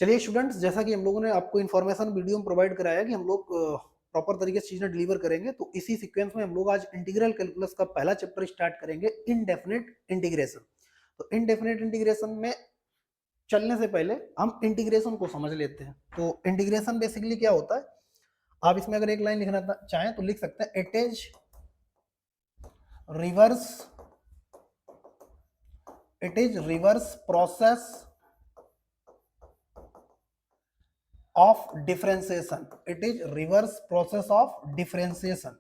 चलिए स्टूडेंट्स, जैसा कि हम लोगों ने आपको इन्फॉर्मेशन वीडियो में प्रोवाइड कराया कि हम लोग प्रॉपर तरीके से चीजें डिलीवर करेंगे, तो इसी सीक्वेंस में हम लोग आज इंटीग्रल कैलकुलस का पहला चैप्टर स्टार्ट करेंगे, इनडेफिनेट इंटीग्रेशन। तो इनडेफिनेट इंटीग्रेशन में चलने से पहले हम इंटीग्रेशन को समझ लेते हैं। तो इंटीग्रेशन बेसिकली क्या होता है, आप इसमें अगर एक लाइन लिखना चाहें तो लिख सकते हैं, it is reverse process of differentiation. It is reverse process of differentiation.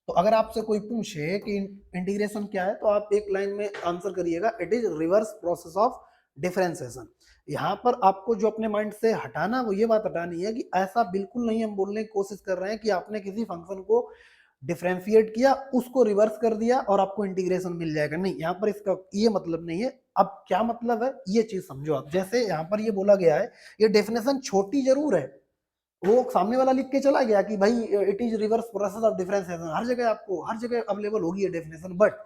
तो अगर आपसे कोई पूछे कि इंटीग्रेशन क्या है, तो आप एक लाइन में आंसर करिएगा, it is reverse process of differentiation. यहाँ पर आपको जो अपने माइंड से हटाना, वो ये बात हटानी है कि ऐसा बिल्कुल नहीं हम बोलने की कोशिश कर रहे हैं कि आपने किसी फंक्शन को डिफरेंशिएट किया, उसको रिवर्स कर दिया और आपको इंटीग्रेशन मिल जाएगा। नहीं, यहाँ पर इसका ये मतलब नहीं है। अब क्या मतलब है, ये चीज समझो आप। जैसे यहाँ पर ये बोला गया है, ये डेफिनेशन छोटी जरूर है, वो सामने वाला लिख के चला गया कि भाई it is reverse process of differentiation, हर जगह आपको हर जगह अवेलेबल होगी ये डेफिनेशन, बट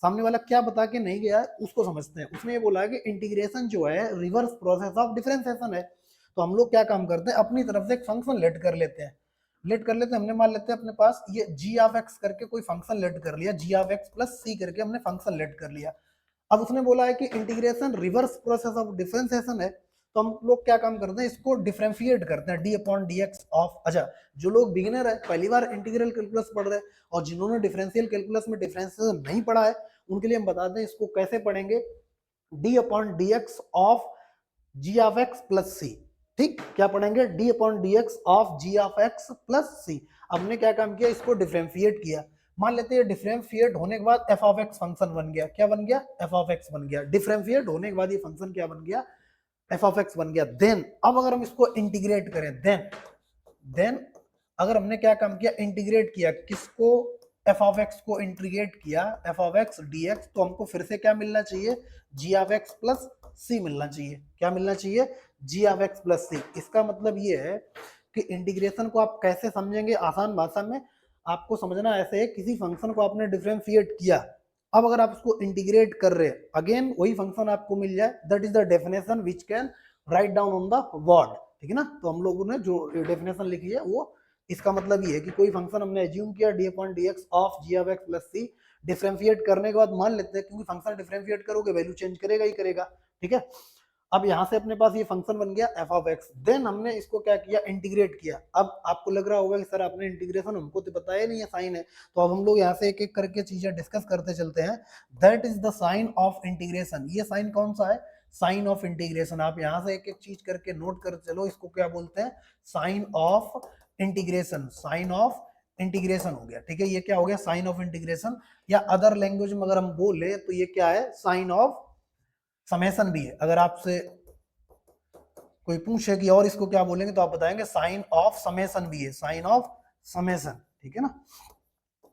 सामने वाला क्या बता के नहीं गया है उसको समझते हैं। उसने ये बोला है कि इंटीग्रेशन जो है रिवर्स प्रोसेस ऑफ डिफरेंशिएशन है। तो हम लोग क्या काम करते हैं, अपनी तरफ से एक फंक्शन लेट कर लेते हैं। हमने मान लेते हैं अपने पास ये जी ऑफ एक्स करके कोई फंक्शन लेट कर लिया, जी ऑफ एक्स प्लस सी करके हमने फंक्शन लेट कर लिया। अब उसने बोला है कि integration reverse process of differentiation है, तो हम लोग क्या काम करते हैं, इसको डिफरेंशिएट करते हैं D upon D x of. अच्छा, जो लोग बिगिनर है, पहली बार इंटीग्रल कैलकुलस पढ़ रहे हैं, और जिन्होंने डिफरेंशियल कैलकुलस में डिफरेंशिएशन नहीं पढ़ा है, उनके लिए हम बताते हैं इसको कैसे पढ़ेंगे, d upon D x of ji of x plus c. ठीक, क्या पढ़ेंगे, d upon D x of ji of x plus c. हमने क्या काम किया, इसको डिफरेंशिएट किया। मान लेते हैं डिफरेंशिएट होने के बाद एफ ऑफ एक्स फंक्शन बन गया। क्या बन गया, एफ ऑफ एक्स बन गया। डिफरेंशिएट होने के बाद ये फंक्शन क्या बन गया, एफ ऑफ एक्स बन गया। देन अब अगर हम इसको इंटीग्रेट करें, देन अगर हमने क्या काम किया, इंटीग्रेट किया, किसको, एफ ऑफ एक्स को इंटीग्रेट किया, F of x d x, तो हमको फिर से क्या मिलना चाहिए, जी ऑफ एक्स प्लस सी मिलना चाहिए। क्या मिलना चाहिए, जी ऑफ एक्स प्लस सी। इसका मतलब ये है कि इंटीग्रेशन को आप कैसे समझेंगे, आसान भाषा में आपको समझना ऐसे है, किसी फंक्शन को आपने डिफरेंशिएट किया, अब अगर आप उसको इंटीग्रेट कर रहे हैं, अगेन वही फंक्शन आपको मिल जाए, that is the definition which can write down on the word. ठीक है ना, तो हम लोगों ने जो डेफिनेशन लिखी है वो, इसका मतलब ये है कि कोई फंक्शन हमने एज्यूम किया D upon D x of ji of x plus C, differentiate करने के बाद मान लेते हैं, क्योंकि फंक्शन डिफरेंशिएट करोगे वैल्यू चेंज करेगा ही करेगा। ठीक है, अब यहां से अपने पास ये फंक्शन बन गया एफ ऑफ एक्स, देन हमने इसको क्या किया, इंटीग्रेट किया। अब आपको लग रहा होगा कि सर आपने इंटीग्रेशन हमको तो बताया नहीं है, साइन है। तो अब हम लोग यहाँ से एक एक करके चीजें डिस्कस करते चलते हैं। That is the sign of integration. ये साइन कौन सा है, साइन ऑफ इंटीग्रेशन। आप यहाँ से एक एक चीज करके नोट कर चलो, इसको क्या बोलते हैं, sign of integration. Sign of integration हो गया। ठीक है, ये क्या हो गया, साइन ऑफ इंटीग्रेशन, या अदर लैंग्वेज में अगर हम बोले तो ये क्या है, साइन ऑफ समेशन भी है। अगर आपसे कोई पूछे कि और इसको क्या बोलेंगे, तो आप बताएंगे साइन ऑफ समेशन भी है, साइन ऑफ समेशन। ठीक है ना,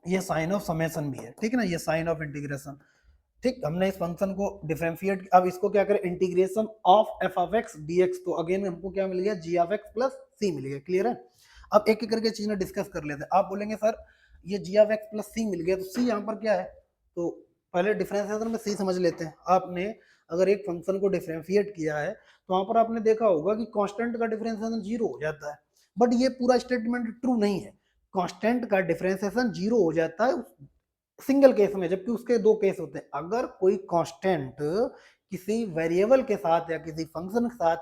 ये साइन ऑफ समेशन भी है। ठीक है ना, ये साइन ऑफ इंटीग्रेशन। ठीक, हमने इस फंक्शन को डिफरेंशिएट, अब इसको क्या करें, integration of F of x d x, तो अगेन हमको क्या मिल गया, जी ऑफ एक्स प्लस सी मिल गया। क्लियर है, अब एक एक करके चीजें डिस्कस कर लेते हैं। आप बोलेंगे सर ये जी ऑफ एक्स प्लस सी मिल गया, तो सी यहाँ पर क्या है, तो पहले डिफरेंशिएशन में सी समझ लेते हैं। आपने अगर एक फंक्शन को डिफरेंशिएट किया है, तो वहां पर आपने देखा होगा कि कांस्टेंट का डिफरेंशिएशन जीरो हो जाता है, बट ये पूरा स्टेटमेंट ट्रू नहीं है। कांस्टेंट का डिफरेंशिएशन जीरो हो जाता है सिंगल केस में, जबकि उसके दो केस होते हैं। अगर कोई कांस्टेंट किसी वेरिएबल के साथ या किसी फंक्शन के साथ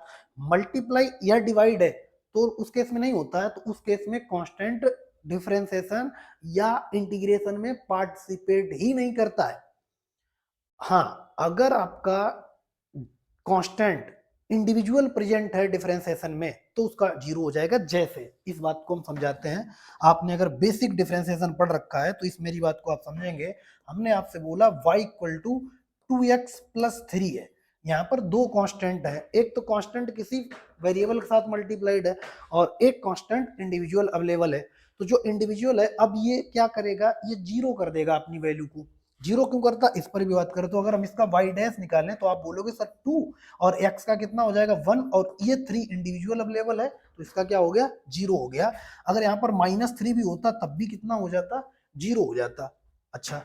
मल्टीप्लाई या डिवाइड है, तो उस केस में नहीं होता है, तो उस केस में कांस्टेंट डिफरेंशिएशन या इंटीग्रेशन में पार्टिसिपेट ही नहीं करता है। हाँ, अगर आपका कांस्टेंट इंडिविजुअल प्रेजेंट है डिफरेंशिएशन में, तो उसका जीरो हो जाएगा। जैसे इस बात को हम समझाते हैं, आपने अगर बेसिक डिफरेंशिएशन पढ़ रखा है तो इस मेरी बात को आप समझेंगे। हमने आपसे बोला y equal to 2x plus 3 है, यहाँ पर दो कांस्टेंट है, एक तो कांस्टेंट किसी वेरिएबल के साथ मल्टीप्लाइड है और एक कांस्टेंट इंडिविजुअल अवेलेबल है। तो जो इंडिविजुअल है, अब ये क्या करेगा, ये जीरो कर देगा अपनी वैल्यू को। जीरो क्यों करता, इस पर भी बात करें, तो अगर हम इसका y डैश निकालें तो आप बोलोगे सर 2 और x का कितना हो जाएगा 1, और ये 3 इंडिविजुअल अवेलेबल है, तो इसका क्या हो गया, जीरो हो गया। अगर यहाँ पर -3 भी होता तब भी कितना हो जाता, जीरो हो जाता। अच्छा,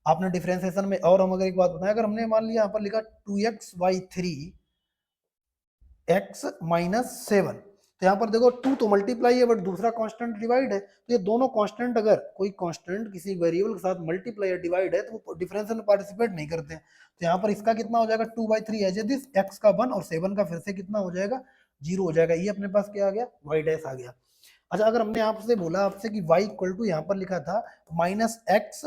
आपने डिफरेंशिएशन में, और हम अगर एक बात बताएं, अगर हमने मान लिया यहाँ पर लिखा 2x by 3 x माइनस 7। तो यहाँ पर देखो 2 तो मल्टीप्लाई है बट दूसरा कांस्टेंट डिवाइड है, तो ये दोनों कांस्टेंट अगर कोई कांस्टेंट किसी वेरिएबल के साथ मल्टीप्लाई या डिवाइड है तो वो डिफरेंशियल में पार्टिसिपेट नहीं करते हैं। तो यहाँ पर इसका कितना हो जाएगा 2/3 एज दिस, x का 1 और 7 का फिर से कितना हो जाएगा 0 हो जाएगा। ये अपने पास क्या आ गया y डैश आ गया। अच्छा अगर हमने आपसे बोला आपसे कि y इक्वल टू यहाँ पर लिखा था minus X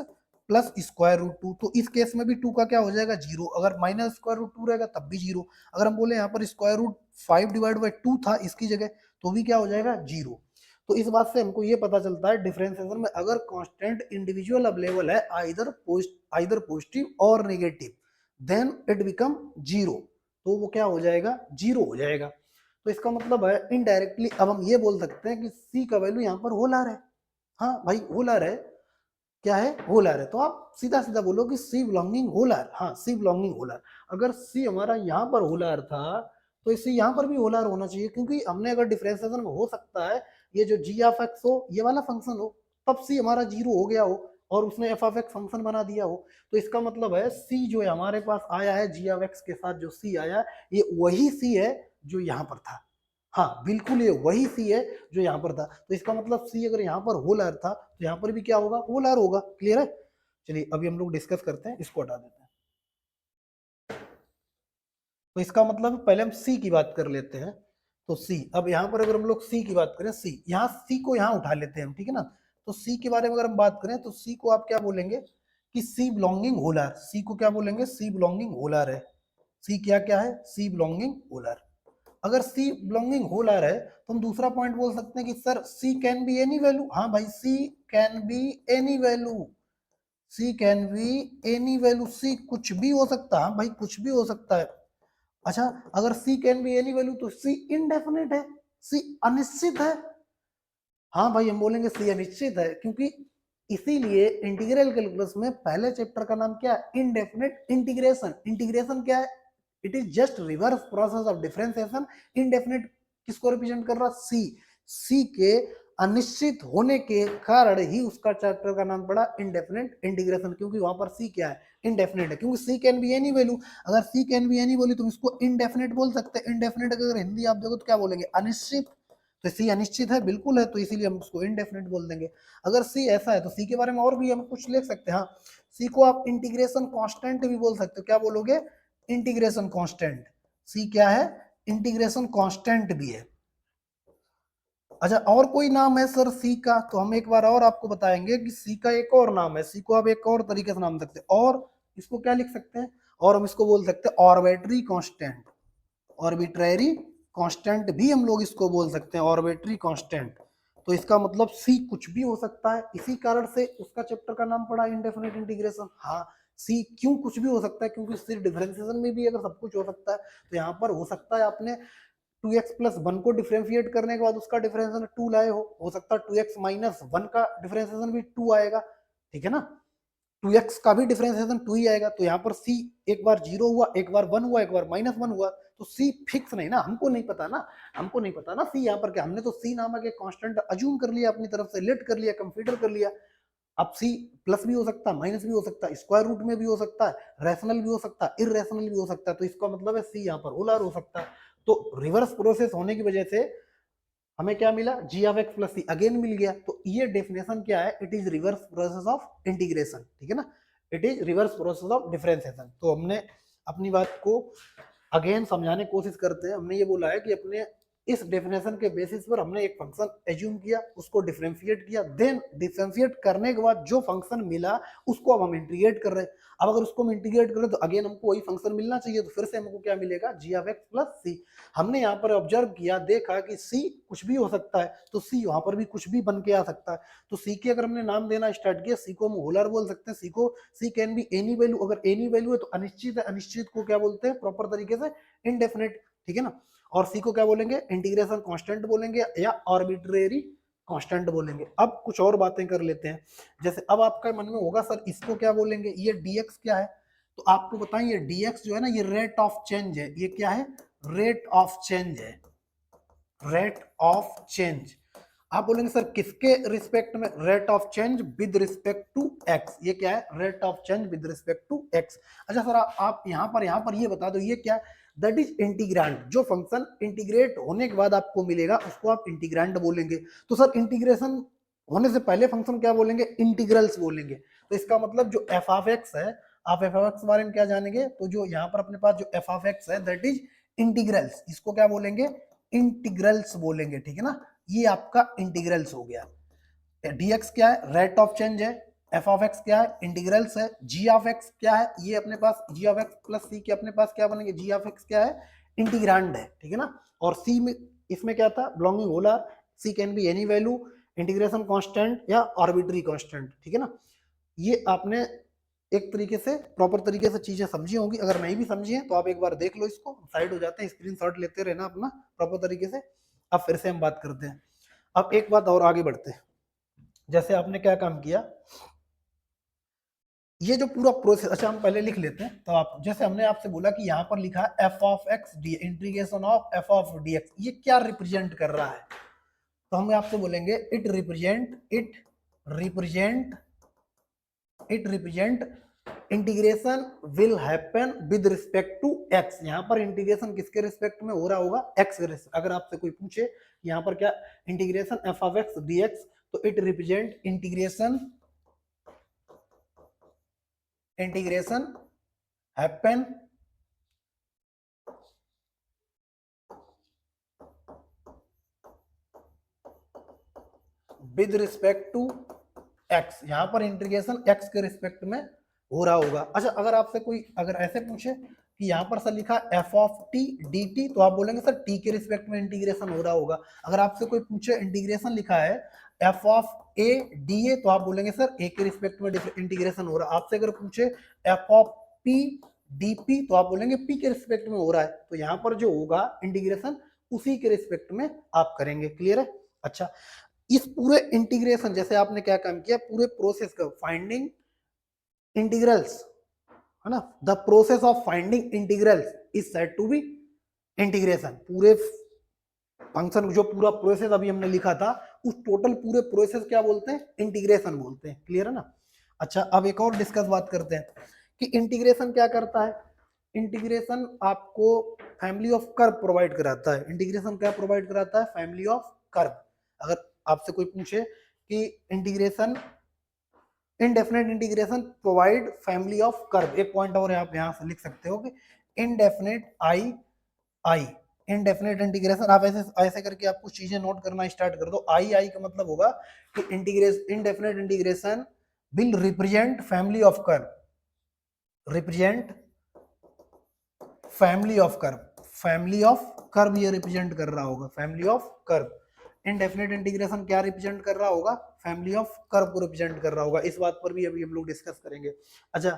plus square root 2, तो इस केस में भी 2 का क्या हो जाएगा 0, अगर माइनस स्क्वायर रूट 2 रहेगा तब भी 0। अगर हम बोले यहाँ पर स्क्वायर रूट 5 डिवाइड बाई 2 था इसकी जगह, तो भी क्या हो जाएगा 0। तो इस बात से हमको ये पता चलता है डिफरेंशिएशन में अगर कांस्टेंट इंडिविजुअल अवेलेबल है आइदर पॉजिटिव और नेगेटिव, देन इट बिकम 0, तो वो क्या हो जाएगा 0 हो जाएगा। तो इसका मतलब है इनडायरेक्टली अब हम ये बोल सकते हैं कि सी का वैल्यू यहाँ पर होल आर है। हाँ भाई होल आर है, क्या है होल आर है, तो आप सीधा सीधा बोलो कि सी बिलोंगिंग होल आर। हाँ सी बिलोंगिंग होल आर। अगर सी हमारा यहाँ पर होल आर था तो इसी यहाँ पर भी होल आर होना चाहिए, क्योंकि हमने अगर डिफरेंशिएशन में हो सकता है ये जो जी ऑफ एक्स हो ये वाला फंक्शन हो तब सी हमारा 0 हो गया हो और उसने एफ ऑफ एक्स फंक्शन बना दिया हो, तो इसका मतलब है सी जो है हमारे पास आया है जी ऑफ एक्स के साथ जो सी आया ये वही सी है जो यहाँ पर था। हाँ बिल्कुल ये वही सी है जो यहाँ पर था, तो इसका मतलब सी अगर यहाँ पर होल आर था तो यहाँ पर भी क्या होगा होल आर होगा। क्लियर है? चलिए अभी हम लोग डिस्कस करते हैं, इसको हटा देते हैं। तो इसका मतलब पहले हम सी की बात कर लेते हैं। तो सी, अब यहाँ पर अगर हम लोग सी की बात करें, सी यहाँ सी को यहाँ उठा लेते हैं हम, ठीक है ना। तो सी के बारे में अगर हम बात करें तो सी को आप क्या बोलेंगे कि सी बिलोंगिंग होल आर। सी को क्या बोलेंगे सी बिलोंगिंग होल आर है। सी क्या क्या है सी बिलोंगिंग होल आर। अगर सी बिलोंगिंग होल आर है तो हम दूसरा पॉइंट बोल सकते हैं कि sir c can be any value. हाँ भाई c can be any value, c can be any value, c कुछ भी हो सकता है। हाँ भाई कुछ भी हो सकता है। अच्छा अगर सी कैन बी एनी वैल्यू तो सी इनडेफिनेट है, सी अनिश्चित है। हाँ भाई हम बोलेंगे सी अनिश्चित है, क्योंकि इसीलिए इंटीग्रल कैलकुलस में पहले चैप्टर का नाम क्या है इनडेफिनेट इंटीग्रेशन। इंटीग्रेशन क्या है it is just reverse process of differentiation. Indefinite किसको रिप्रेजेंट कर रहा सी, सी के अनिश्चित होने के कारण ही उसका चैप्टर का नाम पड़ा इनडेफिनेट इंटीग्रेशन, क्योंकि वहां पर सी क्या है इनडेफिनेट है, क्योंकि सी कैन बी एनी वैल्यू। अगर सी कैन बी एनी वैल्यू तुम इसको इनडेफिनेट बोल सकते हैं। इनडेफिनेट अगर हिंदी आप देखो तो क्या बोलेंगे अनिश्चित, तो सी अनिश्चित है बिल्कुल है, तो इसीलिए हम उसको इनडेफिनेट बोल देंगे। अगर सी ऐसा है तो सी के बारे में और भी हम कुछ लिख सकते हैं। हाँ सी को आप इंटीग्रेशन कांस्टेंट भी बोल सकते हो। क्या बोलोगे इंटीग्रेशन कांस्टेंट। सी क्या है इंटीग्रेशन कांस्टेंट भी है। अच्छा और कोई नाम है सर सी का, तो हम एक बार और आपको बताएंगे कि सी का एक और नाम है। सी को आप एक और तरीके से नाम सकते हैं, और इसको क्या लिख सकते हैं और हम इसको बोल सकते हैं ऑर्बिटरी कांस्टेंट। ऑर्बिट्ररी कांस्टेंट भी हम लोग इसको बोल सकते हैं ऑर्बिट्री कांस्टेंट। तो इसका मतलब सी कुछ भी हो सकता है, इसी कारण से उसका चैप्टर का नाम पड़ा इंडेफिनिट इंटीग्रेशन। हाँ सी क्यों कुछ भी हो सकता है, क्योंकि सिर्फ डिफरेंशिएशन में भी अगर सब कुछ हो सकता है तो यहाँ पर हो सकता है आपने 2x प्लस 1 को डिफरेंशिएट करने के बाद उसका डिफरेंशिएशन 2 लाए हो सकता है 2x माइनस 1 का डिफरेंशिएशन भी 2 आएगा, ठीक है ना। 2x का भी डिफरेंशिएशन 2 ही आएगा। तो यहाँ पर c एक बार 0 हुआ, एक बार 1 हुआ, एक बार माइनस 1 हुआ, तो c फिक्स नहीं ना, हमको नहीं पता ना, हमको नहीं पता ना c यहाँ पर क्या, हमने तो c नामक एक कांस्टेंट अज्यूम कर लिया अपनी तरफ से, लेट कर लिया, कंसीडर कर लिया। अब c प्लस भी हो सकता है, माइनस भी हो सकता है, स्क्वायर रूट में भी हो सकता है, रैशनल भी हो सकता है, इररेशनल भी हो सकता है, तो इसका मतलब है c यहाँ पर होल आर हो सकता है। तो रिवर्स प्रोसेस होने की वजह से हमें क्या मिला g of x plus c again मिल गया। तो ये डेफिनेशन क्या है it is reverse process of integration, ठीक है ना, it is reverse process of differentiation. तो हमने अपनी बात को अगेन समझाने की कोशिश करते हैं। हमने ये बोला है कि अपने इस डेफिनेशन के बेसिस पर हमने एक फंक्शन एज्यूम किया, उसको डिफरेंशिएट किया, देन डिफरेंशिएट करने के बाद जो फंक्शन मिला उसको अब हम इंटीग्रेट कर रहे हैं। अब अगर उसको हम इंटीग्रेट करें तो अगेन हमको वही फंक्शन मिलना चाहिए, तो फिर से हमको क्या मिलेगा जी ऑफ एक्स प्लस सी। हमने यहाँ पर ऑब्जर्व किया, देखा कि सी कुछ भी हो सकता है, तो सी वहां पर भी कुछ भी बन के आ सकता है। तो सी के अगर हमने नाम देना स्टार्ट किया, सी को हम होलर बोल सकते हैं, सी को सी कैन बी एनी वैल्यू। अगर एनी वैल्यू है तो अनिश्चित है, अनिश्चित को क्या बोलते हैं प्रॉपर तरीके से इनडेफिनेट, ठीक है ना। और सी को क्या बोलेंगे इंटीग्रेशन कांस्टेंट बोलेंगे या आर्बिट्रेरी कांस्टेंट बोलेंगे। अब कुछ और बातें कर लेते हैं। जैसे अब आपका मन में होगा सर इसको क्या बोलेंगे, ये dx क्या है, तो आपको बताएं ये dx जो है ना ये रेट ऑफ चेंज है। ये क्या है रेट ऑफ चेंज है, रेट ऑफ चेंज। आप बोलेंगे सर किसके रिस्पेक्ट में, rate of change with respect to X. ये क्या है rate of change with respect to X. अच्छा सर आप यहाँ पर ये बता दो ये क्या है, दैट इज इंटीग्रांड। जो फंक्शन इंटीग्रेट होने के बाद आपको मिलेगा उसको आप इंटीग्रांड बोलेंगे। तो सर इंटीग्रेशन होने से पहले फंक्शन क्या बोलेंगे, इंटीग्रल्स बोलेंगे। तो इसका मतलब जो एफ ऑफ एक्स है, आप एफ ऑफ एक्स बारे में क्या जानेंगे, तो जो यहाँ पर अपने पास जो एफ ऑफ एक्स है दैट इज इंटीग्रल्स, इसको क्या बोलेंगे, इंटीग्रल्स बोलेंगे, ठीक है ना। ये आपका इंटीग्रल्स हो गया। dx क्या है, रेट ऑफ चेंज है। एफ ऑफ एक्स क्या है, इंटीग्रल्स है। जी ऑफ एक्स क्या है, ये अपने पास जी ऑफ एक्स प्लस सी के अपने पास क्या बनेंगे, जी ऑफ एक्स क्या है, इंटीग्रांड है, ठीक है ना। और सी में इसमें क्या था, बिलोंगिंग होलर, C can be any value, integration constant या आर्बिट्री कांस्टेंट, ठीक है ना। ये आपने एक तरीके से प्रॉपर तरीके से चीजें समझी होंगी। अगर नहीं भी समझी है तो आप एक बार देख लो, इसको साइड हो जाते हैं, स्क्रीनशॉट लेते रहना अपना प्रॉपर तरीके से। अब फिर से हम बात करते हैं। अब एक बात और आगे बढ़ते हैं। जैसे आपने क्या काम किया, ये जो पूरा प्रोसेस, अच्छा हम पहले लिख लेते हैं। तो आप जैसे हमने आपसे बोला कि यहाँ पर लिखा है F of x D, integration of F of D x, ये क्या रिप्रेजेंट कर रहा है, तो हम आपसे बोलेंगे it represent integration will happen with respect to X. यहाँ पर इंटीग्रेशन किसके रिस्पेक्ट में हो रहा होगा, एक्स के रिस्पेक्ट। अगर आपसे कोई पूछे यहाँ पर क्या integration f of x d x, तो it represent integration happen with respect to x. यहां पर इंटीग्रेशन एक्स के रिस्पेक्ट में हो रहा होगा। अच्छा अगर आपसे कोई अगर ऐसे पूछे कि यहाँ पर सर लिखा F of T D T, तो आप बोलेंगे सर टी के रिस्पेक्ट में इंटीग्रेशन हो रहा होगा। अगर आपसे कोई पूछे इंटीग्रेशन लिखा है F of A D A, तो आप बोलेंगे सर ए के रिस्पेक्ट में इंटीग्रेशन हो रहा है। आपसे अगर पूछे F of P D P, तो आप बोलेंगे पी के रिस्पेक्ट में हो रहा है। तो यहाँ पर जो होगा इंटीग्रेशन उसी के रिस्पेक्ट में आप करेंगे। क्लियर है। अच्छा इस पूरे इंटीग्रेशन, जैसे आपने क्या काम किया, पूरे प्रोसेस का फाइंडिंग इंटीग्रल्स, है ना, the process of finding integrals is said to be integration. पूरे फंक्शन जो पूरा प्रोसेस अभी हमने लिखा था, उस टोटल पूरे प्रोसेस क्या बोलते हैं, इंटीग्रेशन बोलते हैं। क्लियर है ना। अच्छा अब एक और डिस्कस बात करते हैं कि इंटीग्रेशन क्या करता है। इंटीग्रेशन आपको फैमिली ऑफ कर्व प्रोवाइड कराता है। इंटीग्रेशन क्या प्रोवाइड कराता है, फैमिली ऑफ कर्व। अगर आपसे कोई पूछे कि integration indefinite integration provide family of curve, एक पॉइंट और आप यहां से लिख सकते हो कि इनडेफिनेट आई इनडेफिनेट इंटीग्रेशन। आप ऐसे ऐसे करके आप कुछ चीजें नोट करना स्टार्ट कर दो। आई का मतलब होगा कि integration indefinite integration will represent family of curve, represent family of curve ये रिप्रेजेंट कर रहा होगा, family of curve. Indefinite integration क्या रिप्रेजेंट कर रहा होगा, फैमिली ऑफ कर्व को रिप्रेजेंट कर रहा होगा। इस बात पर भी अभी हम लोग डिस्कस करेंगे। अच्छा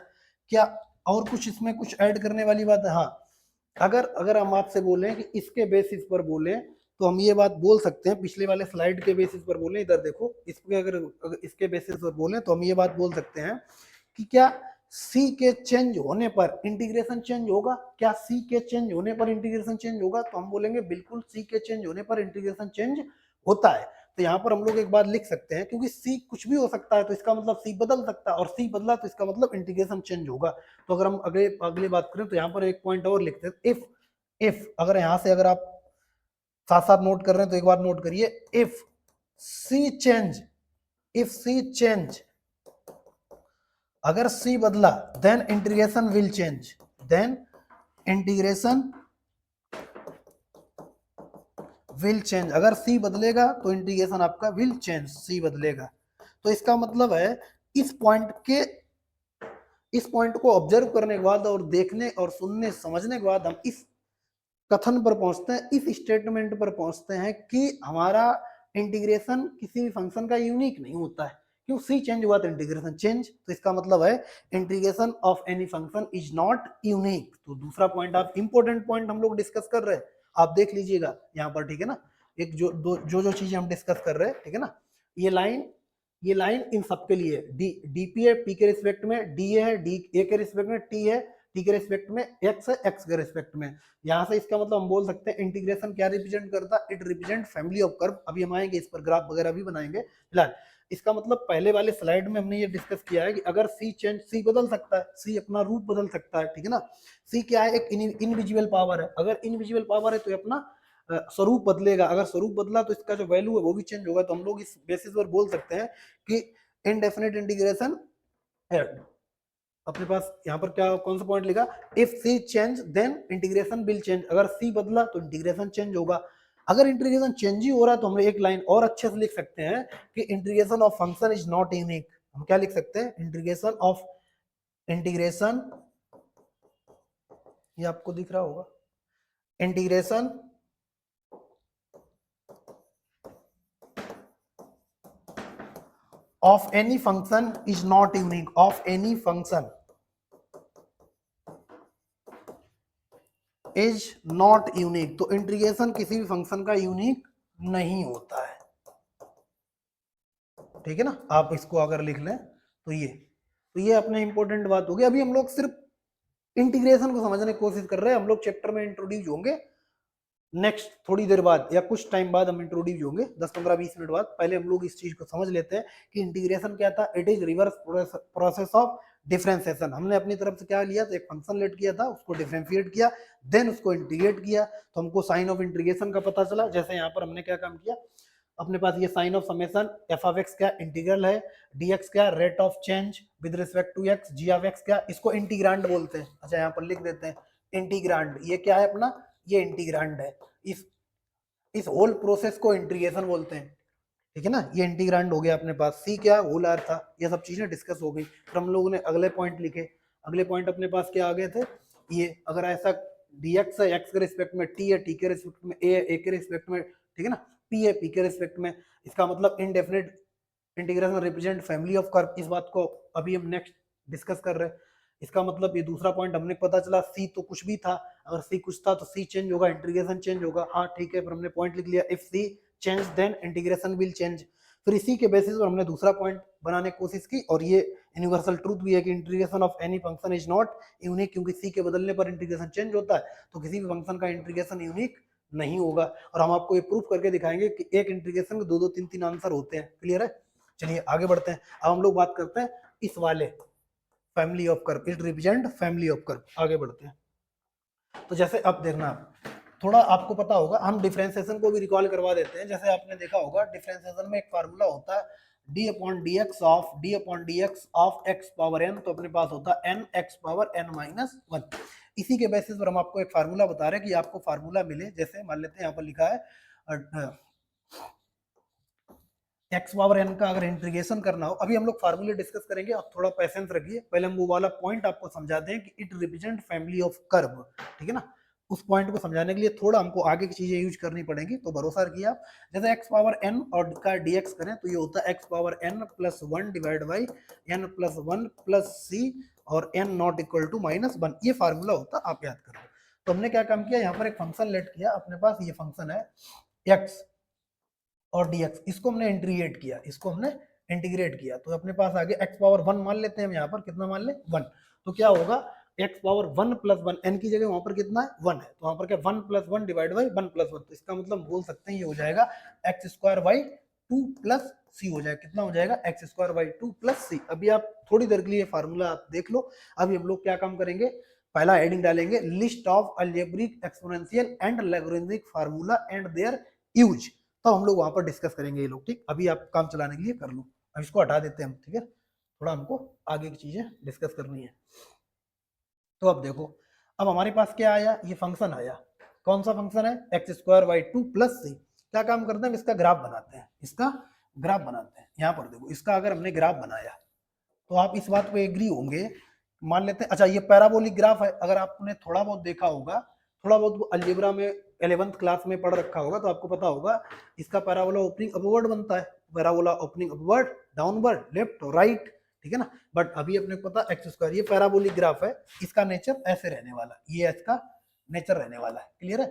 क्या और कुछ इसमें कुछ ऐड करने वाली बात है, हाँ अगर हम आपसे बोलें कि इसके बेसिस पर बोलें, तो हम ये बात बोल सकते हैं, पिछले वाले स्लाइड के बेसिस पर बोलें, इधर देखो, इसके अगर इसके बेसिस पर बोलें तो हम ये बात बोल सकते हैं कि क्या सी के चेंज होने पर इंटीग्रेशन चेंज होगा, क्या सी के चेंज होने पर इंटीग्रेशन चेंज होगा, तो हम बोलेंगे बिल्कुल सी के चेंज होने पर इंटीग्रेशन चेंज होता है। तो यहाँ पर हम लोग एक बात लिख सकते हैं, क्योंकि सी कुछ भी हो सकता है तो इसका मतलब सी बदल सकता है, और सी बदला तो इसका मतलब इंटीग्रेशन चेंज होगा। तो अगर हम अगले बात करें तो यहाँ पर एक पॉइंट और लिखते हैं, इफ अगर यहाँ से अगर आप साथ साथ नोट कर रहे हैं तो एक बार नोट करिए, इफ सी चेंज, अगर सी बदला then integration will change, then integration will change. अगर सी बदलेगा तो इंटीग्रेशन आपका विल चेंज, सी बदलेगा। तो इसका मतलब है इस पॉइंट को ऑब्जर्व करने के बाद और देखने और सुनने समझने के बाद हम इस कथन पर पहुंचते हैं, इस स्टेटमेंट पर पहुंचते हैं कि हमारा इंटीग्रेशन किसी भी फंक्शन का यूनिक नहीं होता है। क्यों, सी चेंज हुआ तो इंटीग्रेशन चेंज, तो इसका मतलब है integration of any function is not unique. तो दूसरा पॉइंट, आप इंपॉर्टेंट पॉइंट हम लोग डिस्कस कर रहे हैं, आप देख लीजिएगा यहाँ पर, ठीक है ना। एक जो चीजें हम डिस्कस कर रहे हैं, ठीक है ना, ये लाइन इन सबके लिए डी पी है, पी के रिस्पेक्ट में, डी है, डी ए के रिस्पेक्ट में, टी है, टी के रिस्पेक्ट में, एक्स है एक्स के रिस्पेक्ट में। यहाँ से इसका मतलब हम बोल सकते हैं इंटीग्रेशन क्या रिप्रेजेंट करता है, it represent family of curve. अभी हम आएंगे इस पर, ग्राफ वगैरह भी बनाएंगे। फिलहाल इसका मतलब पहले वाले स्लाइड में हमने ये डिस्कस किया है कि अगर सी चेंज, सी बदल सकता है, सी अपना रूप बदल सकता है, ठीक है ना। सी क्या है, एक इनविजिबल पावर है। अगर इनविजिबल पावर है तो ये अपना स्वरूप बदलेगा। अगर स्वरूप बदला तो इसका जो वैल्यू है वो भी चेंज होगा। तो हम लोग इस बेसिस पर बोल सकते हैं कि इनडेफिनेट इंटीग्रेशन है। अपने पास यहाँ पर क्या, कौन सा पॉइंट लिखा, if C change then integration will change. अगर सी बदला तो इंटीग्रेशन चेंज होगा। अगर इंटीग्रेशन चेंज ही हो रहा है तो हम एक लाइन और अच्छे से लिख सकते हैं कि integration of function is not unique. हम क्या लिख सकते हैं, इंटीग्रेशन, ये आपको दिख रहा होगा, integration of any function is not unique, of any function is not unique। तो इंटीग्रेशन किसी भी फंक्शन का यूनिक नहीं होता है, ठीक है ना। आप इसको अगर लिख लें तो ये अपने इंपॉर्टेंट बात होगी। अभी हम लोग सिर्फ इंटीग्रेशन को समझने की कोशिश कर रहे हैं। हम लोग चैप्टर में इंट्रोड्यूस होंगे नेक्स्ट थोड़ी देर बाद या कुछ टाइम बाद हम इंट्रोड्यूस होंगे, 10-15-20 मिनट बाद। पहले हम लोग इस चीज को समझ लेते हैं कि इंटीग्रेशन क्या था। It is reverse process of differentiation. हमने अपनी तरफ से क्या लिया, तो एक फंक्शन लेट किया था, उसको डिफरेंशिएट किया, देन उसको इंटीग्रेट किया, तो हमको साइन ऑफ इंटीग्रेशन का पता चला। जैसे यहाँ पर हमने क्या काम किया, अपने पास ये sign of summation F of X क्या इंटीग्रल है, डीएक्स क्या rate of change with respect to X, G of X क्या, इसको इंटीग्रांड बोलते हैं। अच्छा यहाँ पर लिख देते हैं इंटीग्रांड। ये क्या है अपना, ये इंटीग्रांड है। इस होल प्रोसेस को इंटीग्रेशन बोलते हैं, ठीक है ना। ये इंटीग्रांड हो गया अपने पास। सी क्या, होल आर था। ये सब चीजें डिस्कस हो गई। फिर हम लोगों ने अगले पॉइंट लिखे। अगले पॉइंट अपने पास क्या आ गए थे, ये अगर ऐसा dx है एक्स के रिस्पेक्ट में, t है टी के रिस्पेक्ट में, ए के रिस्पेक्ट में, ठीक है ना, p है पी के रिस्पेक्ट में, इसका मतलब indefinite integration represent family of curve. इस बात को अभी हम नेक्स्ट डिस्कस कर रहे हैं। इसका मतलब ये दूसरा पॉइंट हमने पता चला, सी तो कुछ भी था, अगर सी कुछ था तो सी चेंज होगा, इंटीग्रेशन चेंज होगा। हाँ ठीक है, फिर हमने पॉइंट लिख लिया, if C change then integration will change. फिर इसी के बेसिस पर हमने दूसरा पॉइंट बनाने की कोशिश की, और ये यूनिवर्सल ट्रूथ भी है कि integration of any function is not unique, क्योंकि सी के बदलने पर इंटीग्रेशन चेंज होता है, तो किसी भी फंक्शन का इंटीग्रेशन यूनिक नहीं होगा। और हम आपको ये प्रूफ करके दिखाएंगे कि एक इंटीग्रेशन के 2-2 3-3 आंसर होते हैं। क्लियर है, चलिए आगे बढ़ते हैं। अब हम लोग बात करते हैं इस वाले family of curve, it represent family of curve. आगे बढ़ते हैं। तो जैसे अब देखना, थोड़ा आपको पता होगा, हम डिफरेंशिएशन को भी रिकॉल करवा देते हैं। जैसे आपने देखा होगा डिफरेंशिएशन में एक फार्मूला होता है d upon dx of x power n। तो अपने पास होता है n x power n minus 1। इसी के बेसिस पर हम आपको एक फार्मूला बता रहे हैं कि आपको फार्मूला मिले। जैसे मान लेते हैं यहाँ पर लिखा है x पावर n का अगर इंटीग्रेशन करना हो, अभी हम लोग फार्मूले डिस्कस करेंगे, आप थोड़ा पेशेंस रखिए। पहले हम वो वाला पॉइंट आपको समझाते हैं कि it represent family of curve, ठीक है ना। उस पॉइंट को समझाने के लिए थोड़ा हमको आगे की चीजें यूज करनी पड़ेंगी, तो भरोसा रखिए आप। जैसे x पावर n और का dx करें तो ये होता है x power n plus 1 divide by n plus 1 plus c और n not equal to minus 1। ये फार्मूला होता है, आप याद करो। तो हमने क्या काम किया, यहाँ पर एक फंक्शन लेट किया। अपने पास ये फंक्शन है x और dx, इसको हमने इंटीग्रेट किया। तो अपने पास आगे x पावर 1 मान लेते हैं हम। यहाँ पर कितना मान ले, 1। तो क्या होगा, x पावर 1 प्लस 1, n की जगह वहां पर कितना है, 1 है, तो वहां पर क्या 1 प्लस 1 डिवाइड बाई 1 प्लस 1। तो इसका मतलब बोल सकते हैं ये हो जाएगा एक्स स्क्वायर बाई 2 प्लस सी हो जाएगा। कितना हो जाएगा, एक्स स्क्वायर बाई 2 प्लस सी। अभी आप थोड़ी देर के लिए फार्मूला आप देख लो। अभी हम लोग क्या काम करेंगे, पहला हेडिंग डालेंगे list of algebraic exponential and Lagrangic formula and their use. तो हम लोग वहां पर डिस्कस करेंगे ये लोग, ठीक। अभी आप काम चलाने के लिए कर लो, अब इसको हटा देते हैं हम, ठीक है। थोड़ा हमको आगे की चीजें डिस्कस करनी है। तो अब देखो, अब हमारे पास क्या आया, ये फंक्शन आया। कौन सा फंक्शन है, एक्स स्क्वायर बाई 2 प्लस सी। क्या काम करते हैं, इसका ग्राफ बनाते हैं, यहाँ पर देखो, इसका अगर हमने ग्राफ बनाया तो आप इस बात पे एग्री होंगे, मान लेते हैं। अच्छा ये पैराबोलिक ग्राफ है। अगर आपने थोड़ा बहुत देखा होगा, थोड़ा बहुत अलजेब्रा में 11th क्लास में पढ़ रखा होगा, तो आपको पता होगा इसका पैराबोला ओपनिंग अपवर्ड बनता है, parabola opening upward, downward, left, right, ठीक है ना। बट अभी अपने को पता एक्स स्क्वायर, ये पैराबोलिक ग्राफ है, इसका नेचर ऐसे रहने वाला, ये इसका नेचर रहने वाला है। क्लियर है,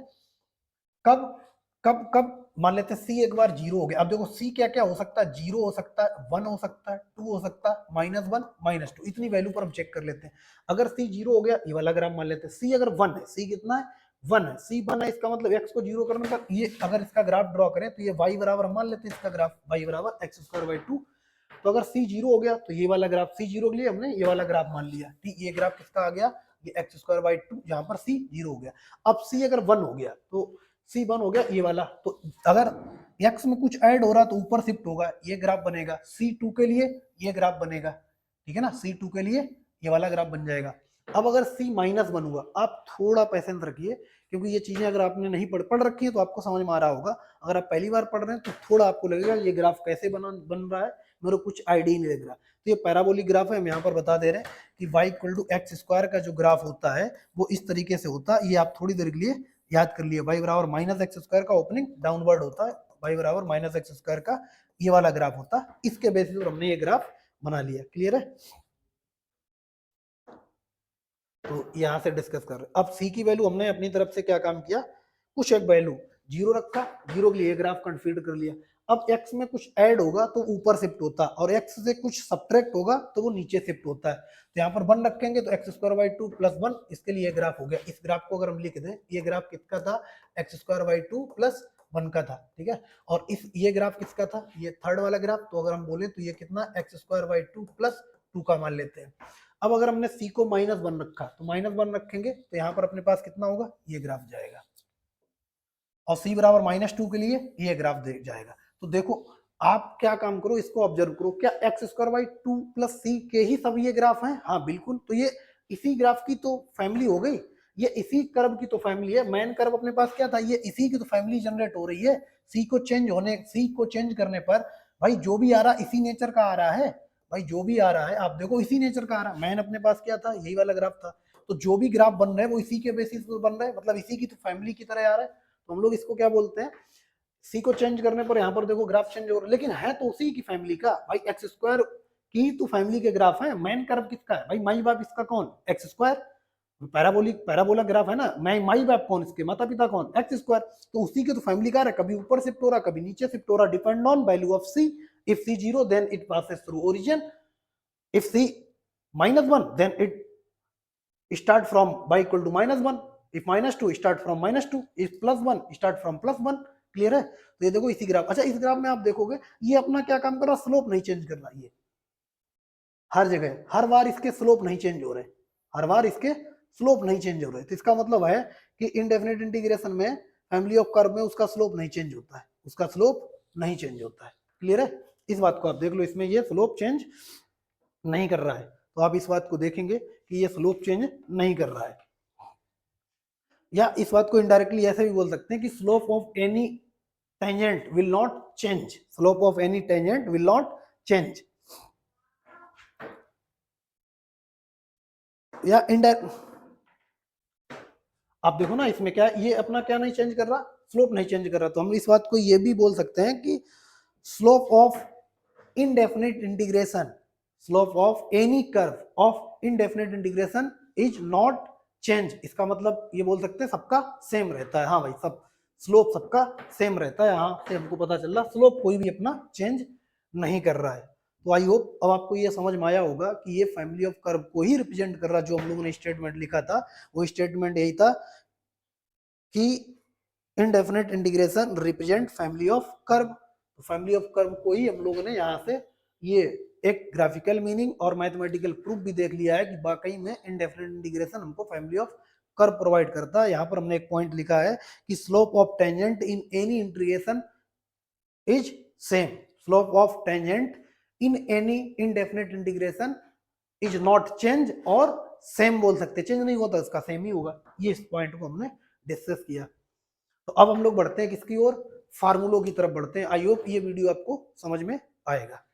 कब, कब कब मान लेते हैं सी एक बार जीरो हो गया। अब देखो सी क्या क्या हो सकता है, जीरो हो सकता है, 1 हो सकता है, 2 हो सकता है, -1 -2, इतनी वैल्यू पर हम चेक कर लेते हैं। अगर सी जीरो हो गया, ये वाला ग्राफ मान लेते हैं। सी अगर 1 है, सी कितना है, 1 है, सी 1 है, इसका मतलब एक्स को जीरो करने पर ये अगर इसका ग्राफ ड्रॉ करें तो ये वाई बराबर हम मान लेते हैं, इसका ग्राफ वाई बराबर x²/2। तो अगर सी जीरो हो गया तो ये वाला ग्राफ, सी जीरो के लिए हमने ये वाला ग्राफ मान लिया, ठीक। ये ग्राफ किसका आ गया, ये x²/2, यहाँ पर सी जीरो हो गया। अब सी अगर 1 हो गया तो सी 1 हो गया ये वाला, तो अगर x में कुछ ऐड हो रहा तो ऊपर शिफ्ट होगा, ये ग्राफ बनेगा। C2 के लिए ये ग्राफ बनेगा, ठीक है ना, C2 के लिए ये वाला ग्राफ बन जाएगा। अब अगर C-1 हुआ, आप थोड़ा पेशेंस रखिए, क्योंकि ये चीजें अगर आपने नहीं पढ़ रखी है तो आपको समझ में आ रहा होगा। अगर आप पहली बार पढ़ रहे हैं तो थोड़ा आपको लगेगा ये ग्राफ कैसे बन रहा है, मेरे को कुछ आइडिया नहीं लग रहा। तो ये पैराबोलिक ग्राफ है, हम यहाँ पर बता दे रहे हैं कि y=x² का जो ग्राफ होता है वो इस तरीके से होता है। ये आप थोड़ी देर के लिए याद कर लिए, y बराबर -x² का ओपनिंग डाउनवर्ड होता है, y बराबर -x² का ये वाला ग्राफ होता है। इसके बेसिस पर हमने ये ग्राफ बना लिया। क्लियर है? तो यहाँ से डिस्कस कर रहे हैं। अब सी की वैल्यू हमने अपनी तरफ से क्या काम किया, कुछ एक वैल्यू जीरो रखा, जीरो के लिए ग्राफ कंसीडर कर लिया। अब x में कुछ ऐड होगा तो ऊपर शिफ्ट होता है, और x से कुछ सब्ट्रैक्ट होगा तो वो नीचे शिफ्ट होता है। तो यहाँ पर 1 रखेंगे तो x²/2 + 1, इसके लिए ग्राफ हो गया। इस ग्राफ को अगर हम लिख दें, ये ग्राफ किसका था, x²/2 + 1 का था, ठीक है। और इस ये ग्राफ किसका था, ये थर्ड वाला ग्राफ। तो अगर हम बोले तो ये कितना, x²/2 + 2 का मान लेते हैं। अब अगर हमने c को -1 रखा तो -1 रखेंगे तो यहाँ पर अपने पास कितना होगा, ये ग्राफ जाएगा। और c बराबर -2 के लिए ये ग्राफ दे जाएगा। तो देखो आप क्या काम करो, इसको ऑब्जर्व करो, क्या x²/2 + c के ही सब ये ग्राफ हैं? हाँ बिल्कुल। तो ये इसी ग्राफ की तो फैमिली हो गई, ये इसी कर्व की तो फैमिली है। मेन कर्व अपने पास क्या था, ये इसी की तो फैमिली जनरेट हो रही है। c को चेंज करने पर भाई जो भी आ रहा इसी नेचर का आ रहा है। भाई जो भी आ रहा है आप देखो इसी नेचर का आ रहा है। मैन अपने पास क्या था, यही वाला ग्राफ था। तो जो भी ग्राफ बन रहे हैं वो इसी के बेसिस पर बन रहे हैं, मतलब इसी की तो फैमिली की तरह आ रहा है। तो हम लोग इसको क्या बोलते हैं, सी को चेंज करने पर यहाँ पर देखो ग्राफ चेंज हो रहा है, लेकिन है तो उसी की फैमिली का। भाई x² की तो फैमिली के ग्राफ है। मेन कर्व किसका है भाई, माई बाप इसका कौन, x²। पैराबोला ग्राफ है ना, माई बाप कौन, इसके माता पिता कौन, x²। तो उसी के तो फैमिली का है, कभी ऊपर शिफ्ट हो रहा कभी नीचे शिफ्ट हो रहा, depend on value of c। If c 0 then it passes through origin, if c -1 then it start from y equal to -1, if -2 start from -2, if +1 start from +1। Clear है? तो ये देखो इसी ग्राफ। अच्छा इस ग्राफ में आप देखोगे ये अपना क्या काम कर रहा, स्लोप नहीं चेंज कर रहा। ये हर जगह हर बार इसके स्लोप नहीं चेंज हो रहे, हर बार इसके स्लोप नहीं चेंज हो रहे। तो इसका मतलब है कि इनडेफिनेट इंटीग्रेशन में फैमिली ऑफ कर्व में उसका स्लोप नहीं चेंज होता है, उसका स्लोप नहीं चेंज होता है। क्लियर है? इस बात को आप देख लो, इसमें ये स्लोप चेंज नहीं कर रहा है। तो आप इस बात को देखेंगे कि ये स्लोप चेंज नहीं कर रहा है। या इस बात को इनडायरेक्टली ऐसे भी बोल सकते हैं कि slope of any tangent will not change, slope of any tangent will not change. या इनडायरेक्ट आप देखो ना इसमें क्या, ये अपना क्या नहीं चेंज कर रहा, स्लोप नहीं चेंज कर रहा। तो हम इस बात को ये भी बोल सकते हैं कि slope of indefinite integration, slope of any curve of indefinite integration is not change। इसका मतलब ये बोल सकते हैं सबका सेम रहता है। हाँ भाई सब स्लोप सबका सेम रहता है। यहाँ से हमको पता चल रहा स्लोप कोई भी अपना चेंज नहीं कर रहा है। तो आई होप अब आपको ये समझ में आया होगा कि ये फैमिली ऑफ कर्व को ही रिप्रेजेंट कर रहा। जो हम लोगों ने स्टेटमेंट लिखा था वो स्टेटमेंट यही था कि indefinite integration represent family of curve. तो फैमिली ऑफ कर्व को ही हम लोगों ने यहाँ से ये एक ग्राफिकल मीनिंग और मैथमेटिकल प्रूफ भी देख लिया है कि वाकई में इनडेफिनेट इंटीग्रेशन हमको फैमिली ऑफ कर्व प्रोवाइड करता है। यहाँ पर हमने एक पॉइंट लिखा है कि slope of tangent in any integration is same, slope of tangent in any indefinite integration is not change, और सेम बोल सकते, चेंज नहीं होता इसका सेम ही होगा। ये इस पॉइंट को हमने डिस्कस किया। तो अब हम लोग बढ़ते हैं किसकी ओर, फार्मूलों की तरफ बढ़ते हैं। आई होप ये वीडियो आपको समझ में आएगा।